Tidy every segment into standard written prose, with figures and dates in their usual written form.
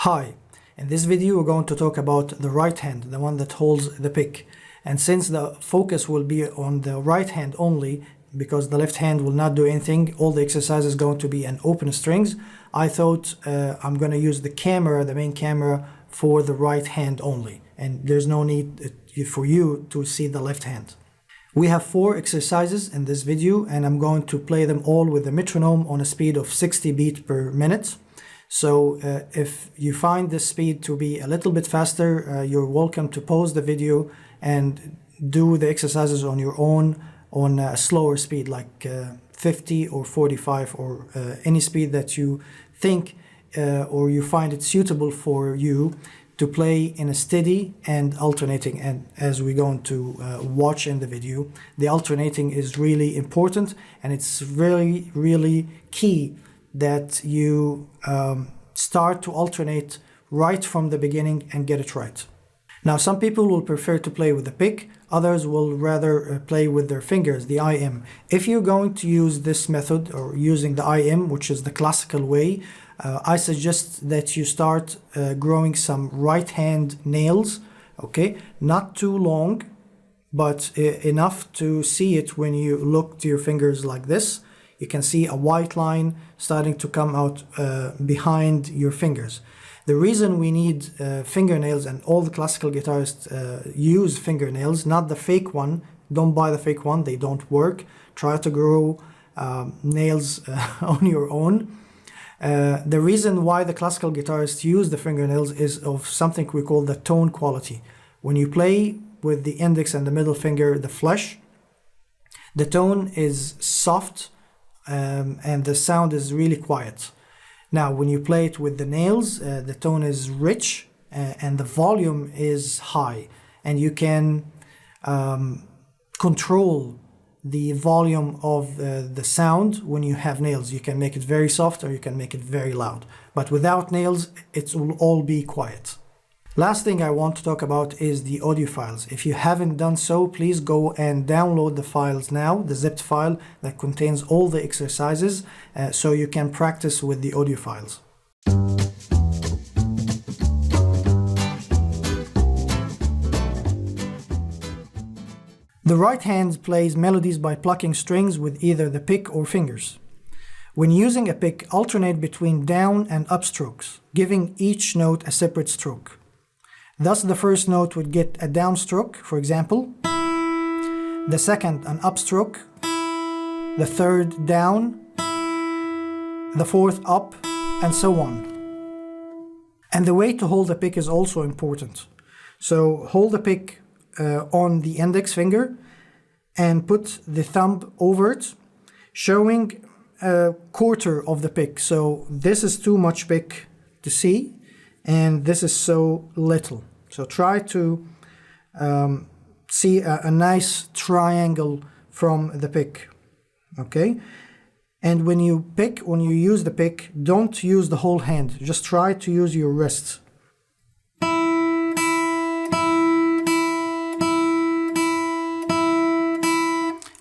Hi, in this video we're going to talk about the right hand, the one that holds the pick. And since the focus will be on the right hand only, because the left hand will not do anything, all the exercise is going to be in open strings, I thought I'm going to use the camera, the main camera, for the right hand only. And there's no need for you to see the left hand. We have 4 exercises in this video, and I'm going to play them all with a metronome on a speed of 60 beats per minute. So if you find this speed to be a little bit faster, you're welcome to pause the video and do the exercises on your own on a slower speed, like 50 or 45 or any speed that you think or you find it suitable for you to play in a steady and alternating. And as we're going to watch in the video, the alternating is really important, and it's really key that you start to alternate right from the beginning and get it right. Now, some people will prefer to play with the pick, others will rather play with their fingers, the IM. If you're going to use this method or using the IM, which is the classical way, I suggest that you start growing some right hand nails, okay? Not too long, but enough to see it when you look to your fingers like this. You can see a white line starting to come out behind your fingers. The reason we need fingernails, and all the classical guitarists use fingernails, not the fake one. Don't buy the fake one, they don't work. Try to grow nails on your own. The reason why the classical guitarists use the fingernails is of something we call the tone quality. When you play with the index and the middle finger, the flesh, the tone is soft, and the sound is really quiet. Now, when you play it with the nails, the tone is rich and the volume is high, and you can control the volume of the sound when you have nails. You can make it very soft or you can make it very loud, but without nails, it will all be quiet. Last thing I want to talk about is the audio files. If you haven't done so, please go and download the files now, the zipped file that contains all the exercises, so you can practice with the audio files. The right hand plays melodies by plucking strings with either the pick or fingers. When using a pick, alternate between down and up strokes, giving each note a separate stroke. Thus, the first note would get a down stroke, for example, the second an up stroke, the third down, the fourth up, and so on. And the way to hold the pick is also important. So hold the pick on the index finger and put the thumb over it, showing a quarter of the pick. So this is too much pick to see, and this is so little. So try to see a nice triangle from the pick, okay? And when you use the pick, don't use the whole hand. Just try to use your wrist.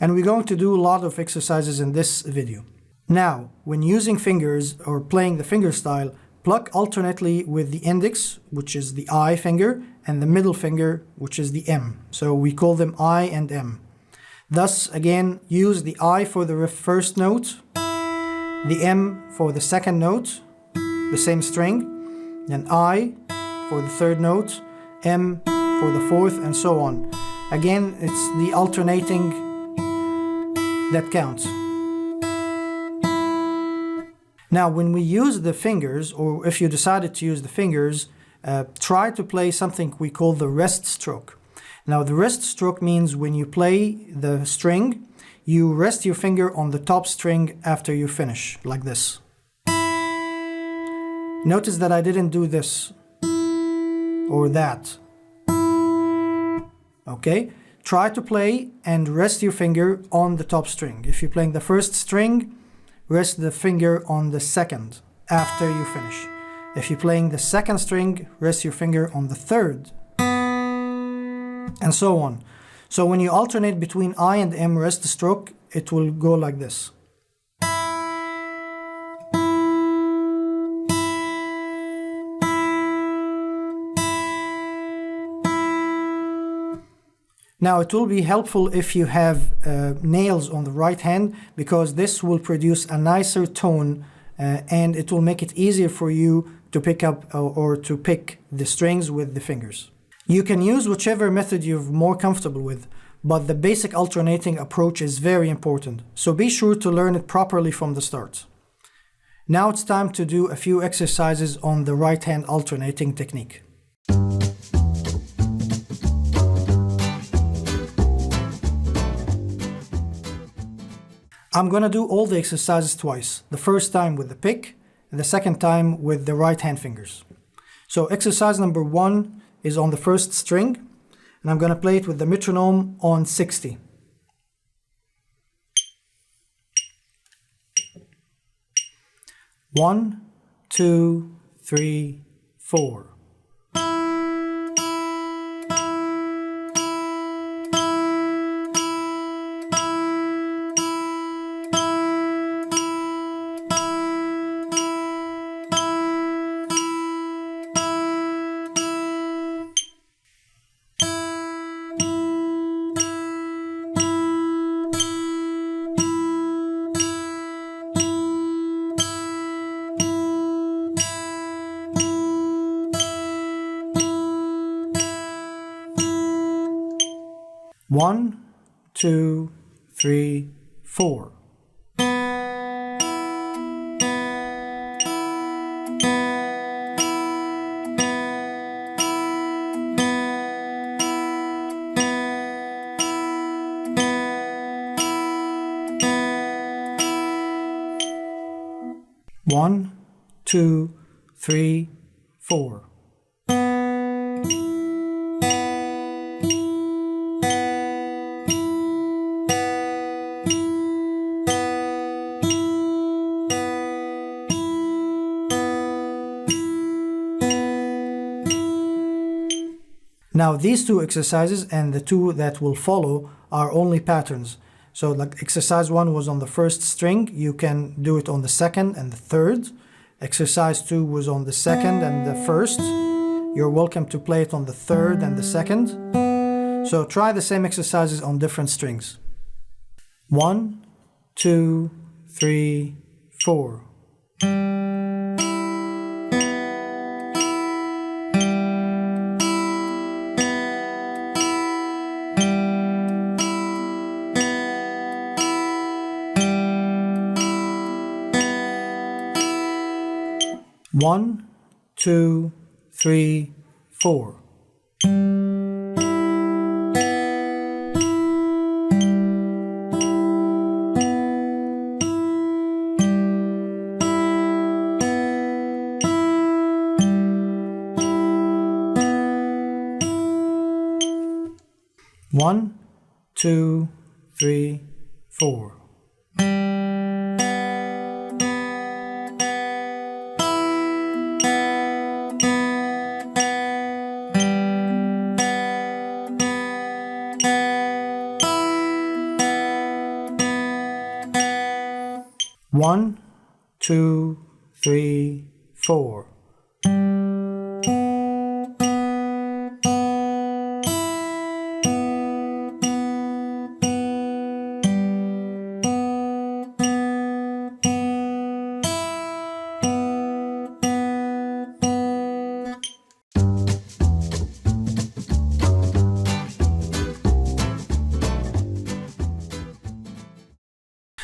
And we're going to do a lot of exercises in this video. Now, when using fingers or playing the finger style, pluck alternately with the index, which is the I finger, and the middle finger, which is the M. So we call them I and M. Thus, again, use the I for the first note, the M for the second note, the same string, then I for the third note, M for the fourth, and so on. Again, it's the alternating that counts. Now, when we use the fingers, or if you decided to use the fingers, try to play something we call the rest stroke. Now, the rest stroke means when you play the string, you rest your finger on the top string after you finish, like this. Notice that I didn't do this or that. Okay? Try to play and rest your finger on the top string. If you're playing the first string, rest the finger on the second after you finish. If you're playing the second string, rest your finger on the third, and so on. So when you alternate between I and M rest the stroke, it will go like this. Now it will be helpful if you have nails on the right hand, because this will produce a nicer tone and it will make it easier for you to pick up or to pick the strings with the fingers. You can use whichever method you're more comfortable with, but the basic alternating approach is very important, so be sure to learn it properly from the start. Now it's time to do a few exercises on the right hand alternating technique. I'm gonna do all the exercises twice, the first time with the pick and the second time with the right hand fingers. So exercise number 1 is on the first string, and I'm gonna play it with the metronome on 60. One, two, three, 4. One, two, three, 4. One, two, three, 4. Now these two exercises and the two that will follow are only patterns. So like exercise 1 was on the first string, you can do it on the second and the third. Exercise 2 was on the second and the first. You're welcome to play it on the third and the second. So try the same exercises on different strings. 1, 2, 3, 4. One, two, three, 4. One, two, three, 4. One, two, three, 4.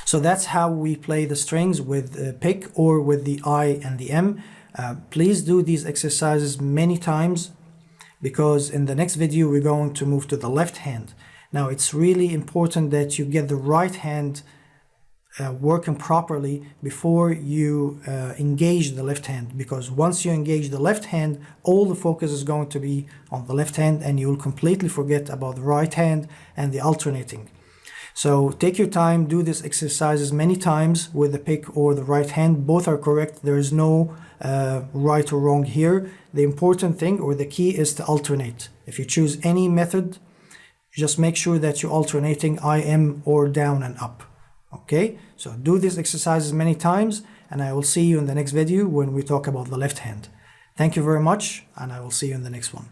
So that's how we play the strings with pick or with the I and the M. Please do these exercises many times, because in the next video we're going to move to the left hand. Now it's really important that you get the right hand working properly before you engage the left hand, because once you engage the left hand, all the focus is going to be on the left hand and you'll completely forget about the right hand and the alternating. So take your time, do these exercises many times with the pick or the right hand. Both are correct. There is no right or wrong here. The important thing or the key is to alternate. If you choose any method, just make sure that you're alternating IM or down and up. Okay, so do these exercises many times, and I will see you in the next video when we talk about the left hand. Thank you very much, and I will see you in the next one.